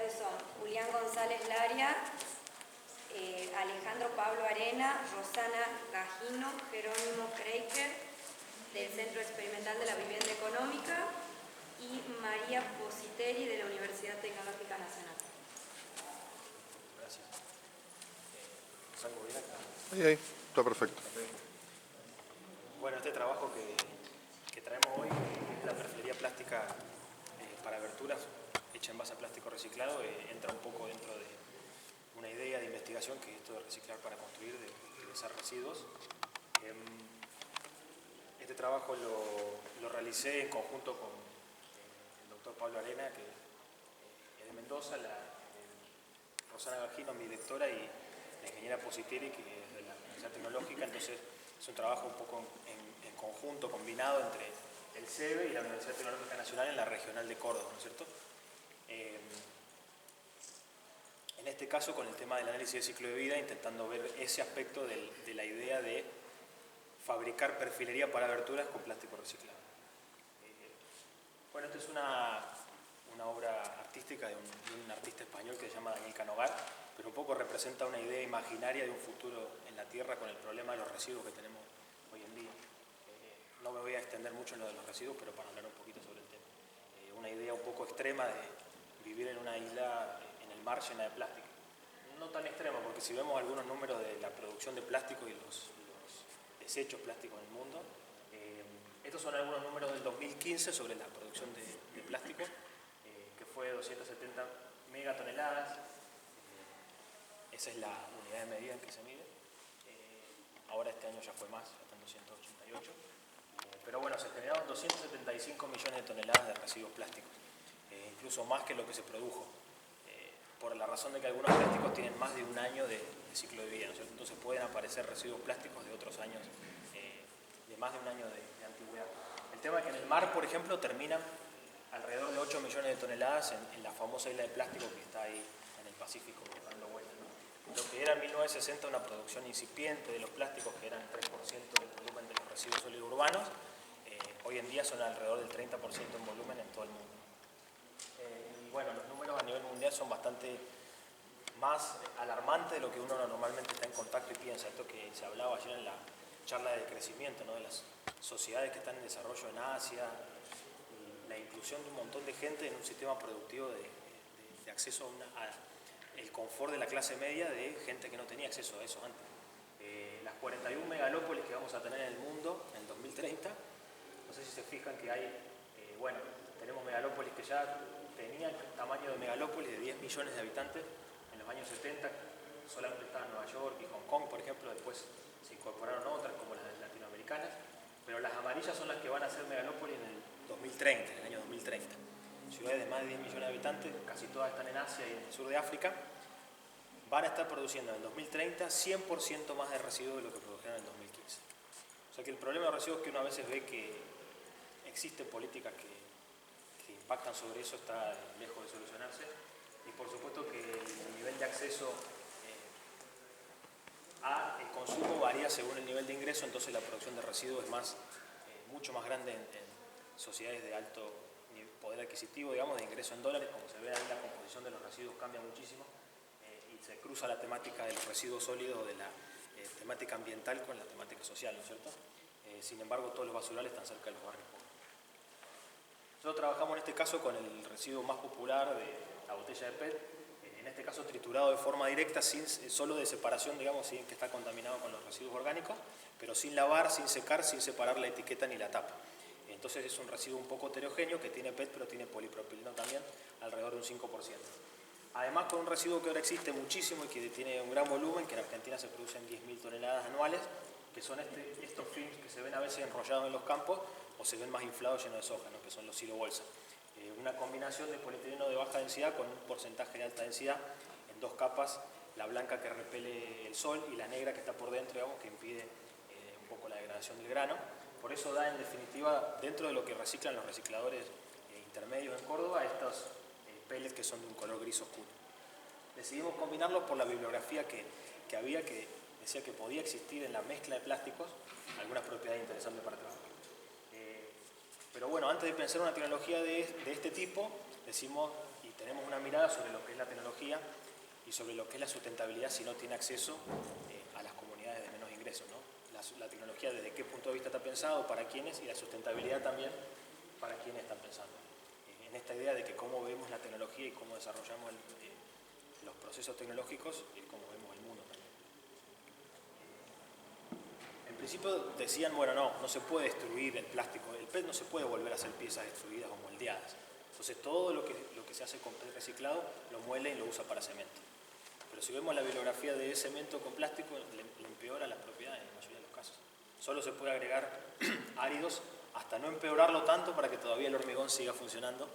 autores son Julián González Laria, Alejandro Pablo Arena, Rosana Gagino, Jerónimo Kreiker, del Centro Experimental de la Vivienda Económica, y María Positeri, de la Universidad Tecnológica Nacional. Gracias. ¿Salgo bien acá? Ahí, está perfecto. Bueno, este trabajo que traemos hoy, que es la perfilería plástica para aberturas hecha en base a plástico reciclado, entra un poco dentro de una idea de investigación que es esto de reciclar para construir, de utilizar residuos. Este trabajo lo realicé en conjunto con el doctor Pablo Arena, que es de Mendoza, Rosana Gagino, mi directora, y la ingeniera Positeri, que es de la Universidad Tecnológica. Entonces es un trabajo un poco en conjunto, combinado entre el CEBE y la Universidad Tecnológica Nacional en la regional de Córdoba, ¿no es cierto? En este caso, con el tema del análisis de ciclo de vida, intentando ver ese aspecto de la idea de fabricar perfilería para aberturas con plástico reciclado. Bueno, esta es una obra artística de un artista español que se llama Daniel Canogar, pero un poco representa una idea imaginaria de un futuro en la Tierra con el problema de los residuos que tenemos hoy en día. No me voy a extender mucho en lo de los residuos, pero para hablar un poquito sobre el tema. Una idea un poco extrema de vivir en una isla en el mar llena de plástico. No tan extrema, porque si vemos algunos números de la producción de plástico y los desechos plásticos en el mundo, estos son algunos números del 2015 sobre la producción de plástico, que fue 270 megatoneladas. Esa es la unidad de medida en que se mide. Ahora este año ya fue más, ya están 288. Pero bueno, se generaron 275 millones de toneladas de residuos plásticos, incluso más que lo que se produjo, por la razón de que algunos plásticos tienen más de un año de ciclo de vida, ¿no es cierto? Entonces pueden aparecer residuos plásticos de otros años, de más de un año de antigüedad. El tema es que en el mar, por ejemplo, terminan alrededor de 8 millones de toneladas en la famosa isla de plástico que está ahí en el Pacífico dando vueltas, ¿no? Lo que era en 1960 una producción incipiente de los plásticos, que eran 3% del volumen de los residuos sólidos urbanos, hoy en día son alrededor del 30% en volumen en todo el mundo. Y bueno, los números a nivel mundial son bastante más alarmantes de lo que uno normalmente está en contacto y piensa. Esto que se hablaba ayer en la charla de crecimiento, ¿no? De las sociedades que están en desarrollo en Asia, y la inclusión de un montón de gente en un sistema productivo de acceso el confort de la clase media de gente que no tenía acceso a eso antes. Las 41 megalópolis que vamos a tener en el mundo en 2030, no sé si se fijan que hay, bueno, tenemos megalópolis que ya tenían tamaño de megalópolis de 10 millones de habitantes en los años 70, solamente estaban Nueva York y Hong Kong, por ejemplo. Después se incorporaron otras como las latinoamericanas, pero las amarillas son las que van a ser megalópolis en el 2030, en el año 2030. Ciudades de más de 10 millones de habitantes, casi todas están en Asia y en el sur de África, van a estar produciendo en el 2030 100% más de residuos de lo que produjeron en el 2015. O sea que el problema de residuos que uno a veces ve que existen políticas que impactan sobre eso, está lejos de solucionarse. Y por supuesto que el nivel de acceso al consumo varía según el nivel de ingreso, entonces la producción de residuos es mucho más grande en sociedades de alto poder adquisitivo, digamos, de ingreso en dólares. Como se ve ahí, la composición de los residuos cambia muchísimo, y se cruza la temática de los residuos sólidos, de la temática ambiental con la temática social, ¿no es cierto? Sin embargo, todos los basurales están cerca de los barrios pobres. Nosotros trabajamos en este caso con el residuo más popular de la botella de PET, en este caso triturado de forma directa, solo de separación, digamos, sin que está contaminado con los residuos orgánicos, pero sin lavar, sin secar, sin separar la etiqueta ni la tapa. Entonces es un residuo un poco heterogéneo que tiene PET, pero tiene polipropileno también, alrededor de un 5%. Además, con un residuo que ahora existe muchísimo y que tiene un gran volumen, que en Argentina se producen 10.000 toneladas anuales, que son estos films que se ven a veces enrollados en los campos o se ven más inflados llenos de soja, ¿no? Que son los silobolsas. Una combinación de polietileno de baja densidad con un porcentaje de alta densidad en dos capas, la blanca que repele el sol y la negra que está por dentro, digamos, que impide un poco la degradación del grano. Por eso da, en definitiva, dentro de lo que reciclan los recicladores intermedios en Córdoba, estos pellets que son de un color gris oscuro. Decidimos combinarlos por la bibliografía que había, que decía que podía existir en la mezcla de plásticos algunas propiedades interesantes para trabajar. Pero bueno, antes de pensar una tecnología de este tipo, decimos, y tenemos una mirada sobre lo que es la tecnología y sobre lo que es la sustentabilidad si no tiene acceso a las comunidades de menos ingresos, ¿no? La tecnología, desde qué punto de vista está pensado, para quiénes, y la sustentabilidad también, para quiénes están pensando. En esta idea de que cómo vemos la tecnología y cómo desarrollamos los procesos tecnológicos y cómo vemos el mundo también. En principio decían, bueno, no se puede destruir el plástico, el PET no se puede volver a hacer piezas destruidas o moldeadas. Entonces todo lo que se hace con PET reciclado lo muele y lo usa para cemento. Pero si vemos la bibliografía de cemento con plástico, le empeora las propiedades en la mayoría de los casos. Solo se puede agregar áridos hasta no empeorarlo tanto para que todavía el hormigón siga funcionando.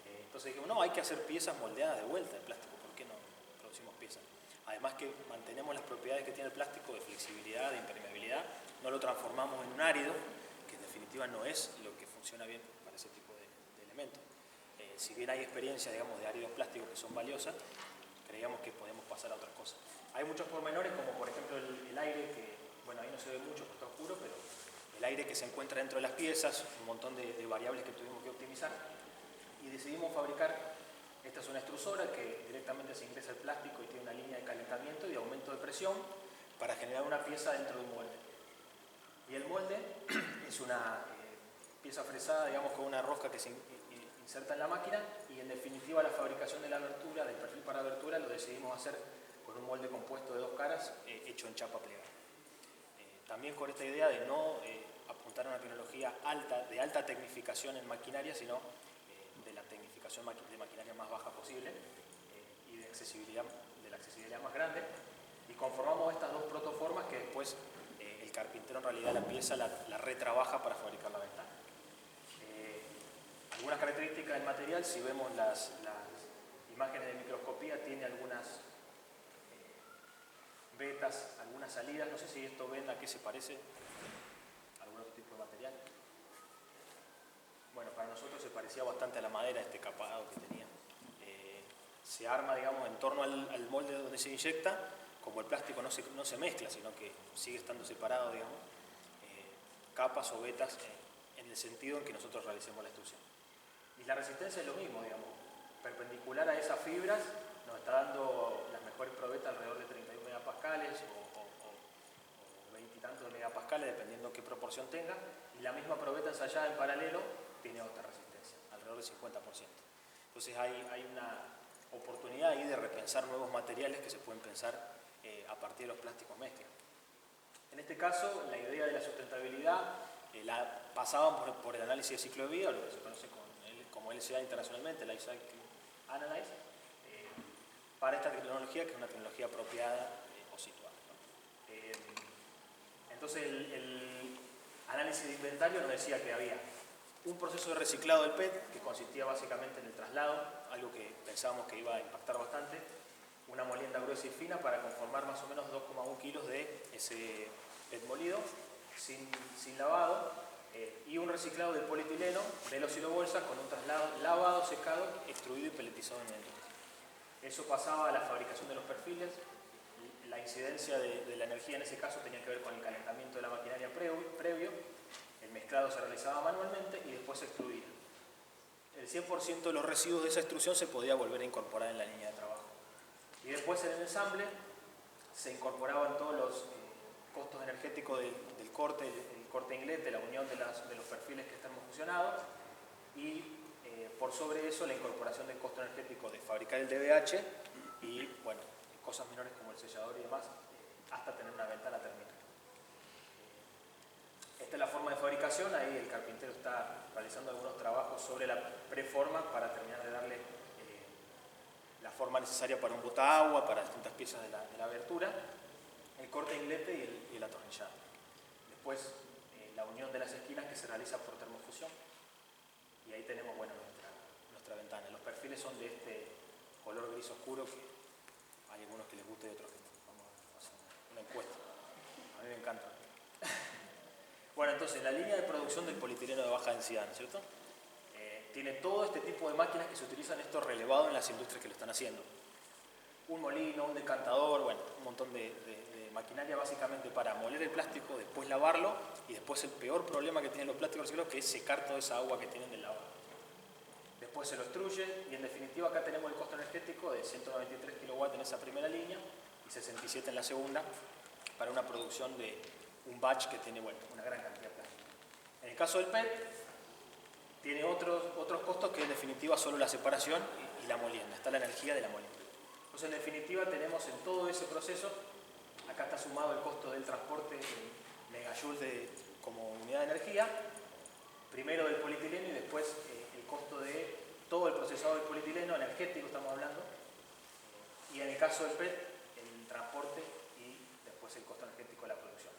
Entonces dijimos, no, hay que hacer piezas moldeadas de vuelta de plástico, ¿por qué no producimos piezas? Además que mantenemos las propiedades que tiene el plástico de flexibilidad, de impermeabilidad, no lo transformamos en un árido, que en definitiva no es lo que funciona bien para ese tipo de elementos. Si bien hay experiencias, digamos, de áridos plásticos que son valiosas, creíamos que podemos pasar a otras cosas. Hay muchos pormenores, como por ejemplo el aire, que, bueno, ahí no se ve mucho porque está oscuro, pero el aire que se encuentra dentro de las piezas, un montón de variables que tuvimos que optimizar, y decidimos fabricar, esta es una extrusora que directamente se ingresa el plástico y tiene una línea de calentamiento y de aumento de presión para generar una pieza dentro de un molde. Y el molde es una pieza fresada, digamos, con una rosca que se inserta en la máquina, y en definitiva la fabricación de la abertura, del perfil para abertura, lo decidimos hacer con un molde compuesto de 2 caras hecho en chapa plegada. También con esta idea de no apuntar a una tecnología de alta tecnificación en maquinaria, sino de la tecnificación de maquinaria más baja posible y de la accesibilidad más grande. Y conformamos estas 2 protoformas que después el carpintero en realidad la pieza la retrabaja para fabricar la ventana. Algunas características del material, si vemos las imágenes de microscopía, tiene algunas vetas, algunas salidas. No sé si esto ven a qué se parece, algún otro tipo de material. Bueno, para nosotros se parecía bastante a la madera este capado que tenía. Se arma, digamos, en torno al molde donde se inyecta, como el plástico no se mezcla, sino que sigue estando separado, digamos, capas o vetas en el sentido en que nosotros realicemos la extrusión. Y la resistencia es lo mismo, digamos, perpendicular a esas fibras nos está dando las mejores probetas alrededor de 31 megapascales o 20 y tantos de megapascales, dependiendo qué proporción tenga, y la misma probeta ensayada en paralelo tiene otra resistencia, alrededor del 50%. Entonces hay una oportunidad ahí de repensar nuevos materiales que se pueden pensar a partir de los plásticos mezcla. En este caso, la idea de la sustentabilidad la pasaban por el análisis de ciclo de vida, lo que se conoce como LCA internacionalmente, Life Cycle Analysis, para esta tecnología, que es una tecnología apropiada o situada, ¿no? Entonces, el análisis de inventario nos decía que había un proceso de reciclado del PET, que consistía básicamente en el traslado, algo que pensábamos que iba a impactar bastante, una molienda gruesa y fina para conformar más o menos 2,1 kilos de ese PET molido, sin lavado, y un reciclado del polietileno de los silobolsas con un traslado lavado, secado, extruido y peletizado en el industria. Eso pasaba a la fabricación de los perfiles. La incidencia de la energía en ese caso tenía que ver con el calentamiento de la maquinaria previo. El mezclado se realizaba manualmente y después se extruía. El 100% de los residuos de esa extrusión se podía volver a incorporar en la línea de trabajo. Y después en el ensamble se incorporaban todos los costos energéticos del corte, el corte inglete, la unión de los perfiles que están fusionados, y por sobre eso la incorporación del costo energético de fabricar el DBH y, bueno, cosas menores como el sellador y demás, hasta tener una ventana terminal. Esta es la forma de fabricación. Ahí el carpintero está realizando algunos trabajos sobre la preforma para terminar de darle la forma necesaria para un botaagua, para distintas piezas de la abertura, el corte inglete y el atornillado. Después la unión de las esquinas, que se realiza por termofusión, y ahí tenemos, bueno, nuestra ventana. Los perfiles son de este color gris oscuro, que hay algunos que les gusta y otros que no. Vamos a hacer una encuesta. A mí me encanta. Bueno, entonces la línea de producción del polietileno de baja densidad, ¿no es cierto? Tiene todo este tipo de máquinas que se utilizan esto relevado en las industrias que lo están haciendo. Un molino, un decantador, bueno, un montón de maquinaria básicamente para moler el plástico, después lavarlo, y después el peor problema que tienen los plásticos reciclados, que es secar toda esa agua que tienen del lavado. después se lo extruye y en definitiva acá tenemos el costo energético de 193 kW en esa primera línea y 67 en la segunda para una producción de un batch que tiene, bueno, una gran cantidad de plástico. En el caso del PET, tiene otros costos que en definitiva solo la separación y la molienda, está la energía de la molienda. Entonces en definitiva tenemos en todo ese proceso, acá está sumado el costo del transporte en megajoules como unidad de energía, primero del polietileno y después el costo de todo el procesado del polietileno, energético estamos hablando, y en el caso del PET, el transporte y después el costo energético de la producción.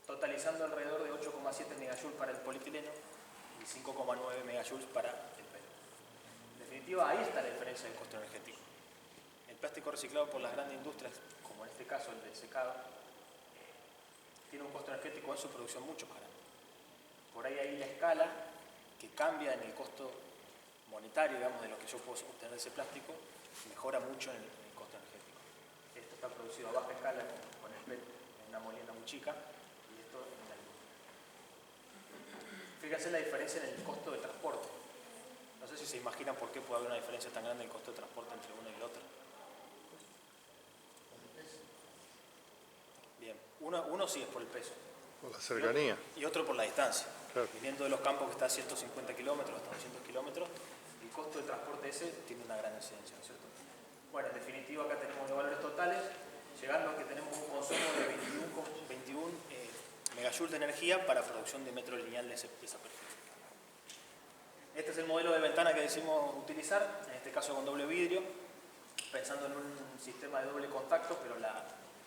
Totalizando alrededor de 8,7 megajoules para el polietileno y 5,9 megajoules para el PET. En definitiva, ahí está la diferencia del costo energético. El plástico reciclado por las grandes industrias, como en este caso el del secado, tiene un costo energético en su producción mucho más grande. Por ahí la escala que cambia en el costo monetario, digamos, de lo que yo puedo obtener de ese plástico, mejora mucho en el costo energético. Esto está producido a baja escala con el PET en una molienda muy chica y esto en la industria. Fíjense la diferencia en el costo de transporte. No sé si se imaginan por qué puede haber una diferencia tan grande en el costo de transporte entre uno y el otro. Bien, uno sí es por el peso. Por la cercanía. Y otro por la distancia. Claro. Viniendo de los campos que está a 150 kilómetros hasta 200 kilómetros, el costo de transporte ese tiene una gran incidencia, ¿no es cierto? Bueno, en definitiva acá tenemos los valores totales, llegando a que tenemos un consumo de 21 megajoules de energía para producción de metro lineal de esa perfil. Este es el modelo de ventana que decimos utilizar, en este caso con doble vidrio, pensando en un sistema de doble contacto, pero la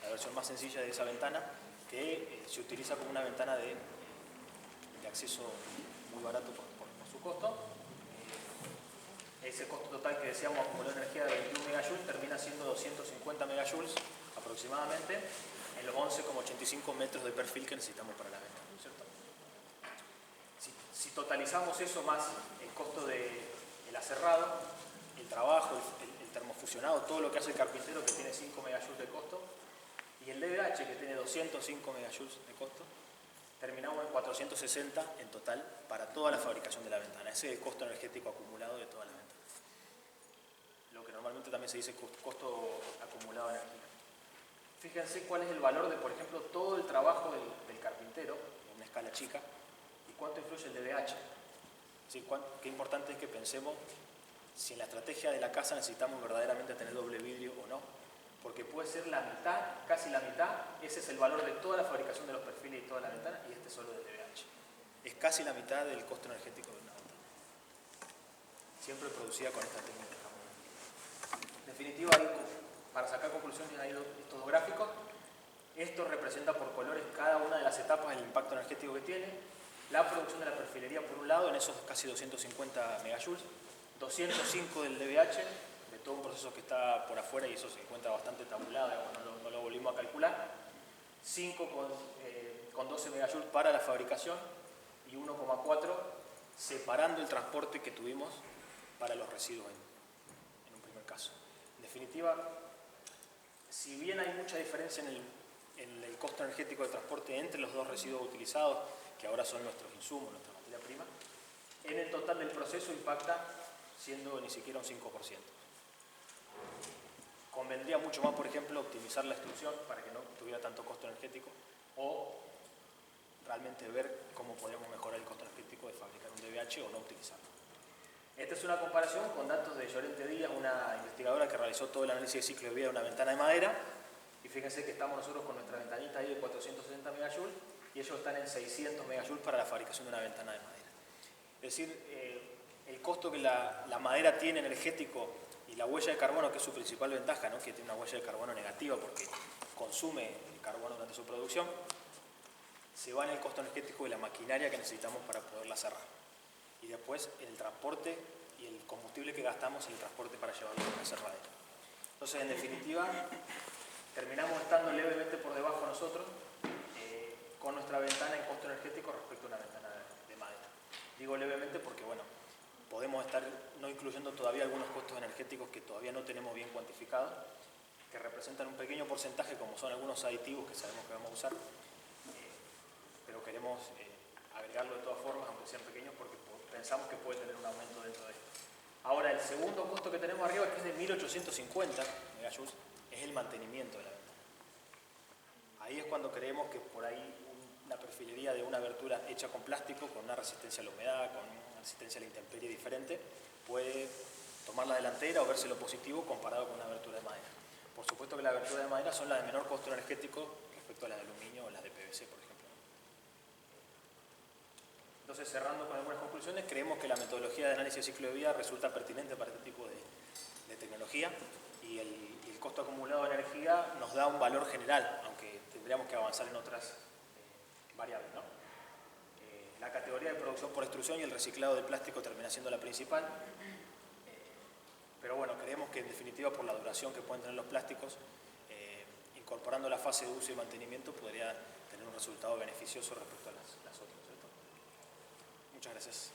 versión más sencilla de esa ventana, que se utiliza como una ventana de acceso muy barato por su costo. Ese costo total que decíamos acumuló energía de 21 megajoules termina siendo 250 megajoules aproximadamente en los 11,85 metros de perfil que necesitamos para la ventana, ¿no es cierto? Si totalizamos eso más el costo del aserrado, el trabajo, el termofusionado, todo lo que hace el carpintero que tiene 5 megajoules de costo, y el DBH que tiene 205 megajoules de costo, terminamos en 460 en total para toda la fabricación de la ventana. Ese es el costo energético acumulado de toda la ventana. Lo que normalmente también se dice costo acumulado de energía. Fíjense cuál es el valor de, por ejemplo, todo el trabajo del carpintero en una escala chica y cuánto influye el DBH. ¿Sí? Qué importante es que pensemos si en la estrategia de la casa necesitamos verdaderamente tener doble vidrio o no. Porque puede ser la mitad, casi la mitad, ese es el valor de toda la fabricación de los perfiles y toda la ventana, y este solo del DBH. Es casi la mitad del costo energético de una ventana. Siempre producida con esta técnica. En definitiva, para sacar conclusiones hay estos dos gráficos. Esto representa por colores cada una de las etapas del impacto energético que tiene. La producción de la perfilería por un lado, en esos casi 250 megajoules, 205 del DBH, de todo un proceso que está por afuera y eso se encuentra bastante tabulado, no lo volvimos a calcular, 5 con 12 megajoules para la fabricación y 1,4 separando el transporte que tuvimos para los residuos en un primer caso. En definitiva, si bien hay mucha diferencia en el costo energético de transporte entre los dos residuos utilizados, que ahora son nuestros insumos, nuestra materia prima, en el total del proceso impacta siendo ni siquiera un 5%. Convendría mucho más, por ejemplo, optimizar la extrusión para que no tuviera tanto costo energético o realmente ver cómo podemos mejorar el costo energético de fabricar un DBH o no utilizarlo. Esta es una comparación con datos de Llorente Díaz, una investigadora que realizó todo el análisis de ciclo de vida de una ventana de madera, y fíjense que estamos nosotros con nuestra ventanita ahí de 460 megajoules y ellos están en 600 megajoules para la fabricación de una ventana de madera. Es decir, el costo que la madera tiene energético y la huella de carbono, que es su principal ventaja, ¿no? Que tiene una huella de carbono negativa porque consume el carbono durante su producción, se va en el costo energético de la maquinaria que necesitamos para poderla cerrar. Y después en el transporte y el combustible que gastamos en el transporte para llevarlo a la cerradera. Entonces, en definitiva, terminamos estando levemente por debajo nosotros con nuestra ventana en costo energético respecto a una ventana de madera. Digo levemente porque, bueno, podemos estar no incluyendo todavía algunos costos energéticos que todavía no tenemos bien cuantificados, que representan un pequeño porcentaje, como son algunos aditivos que sabemos que vamos a usar, pero queremos agregarlo de todas formas, aunque sean pequeños, porque pensamos que puede tener un aumento dentro de esto. Ahora, el segundo costo que tenemos arriba, que es de 1850 megajoules, es el mantenimiento de la ventana. Ahí es cuando creemos que por ahí una perfilería de una abertura hecha con plástico, con una resistencia a la humedad, con una resistencia a la intemperie diferente, puede tomar la delantera o verse lo positivo comparado con una abertura de madera. Por supuesto que las aberturas de madera son las de menor costo energético respecto a las de aluminio o las de PVC, por ejemplo. Entonces, cerrando con algunas conclusiones, creemos que la metodología de análisis de ciclo de vida resulta pertinente para este tipo de tecnología y el costo acumulado de energía nos da un valor general, aunque tendríamos que avanzar en otras variables, ¿no? La categoría de producción por extrusión y el reciclado de plástico termina siendo la principal, pero bueno, creemos que en definitiva por la duración que pueden tener los plásticos, incorporando la fase de uso y mantenimiento podría tener un resultado beneficioso respecto a las otras, ¿cierto? Muchas gracias.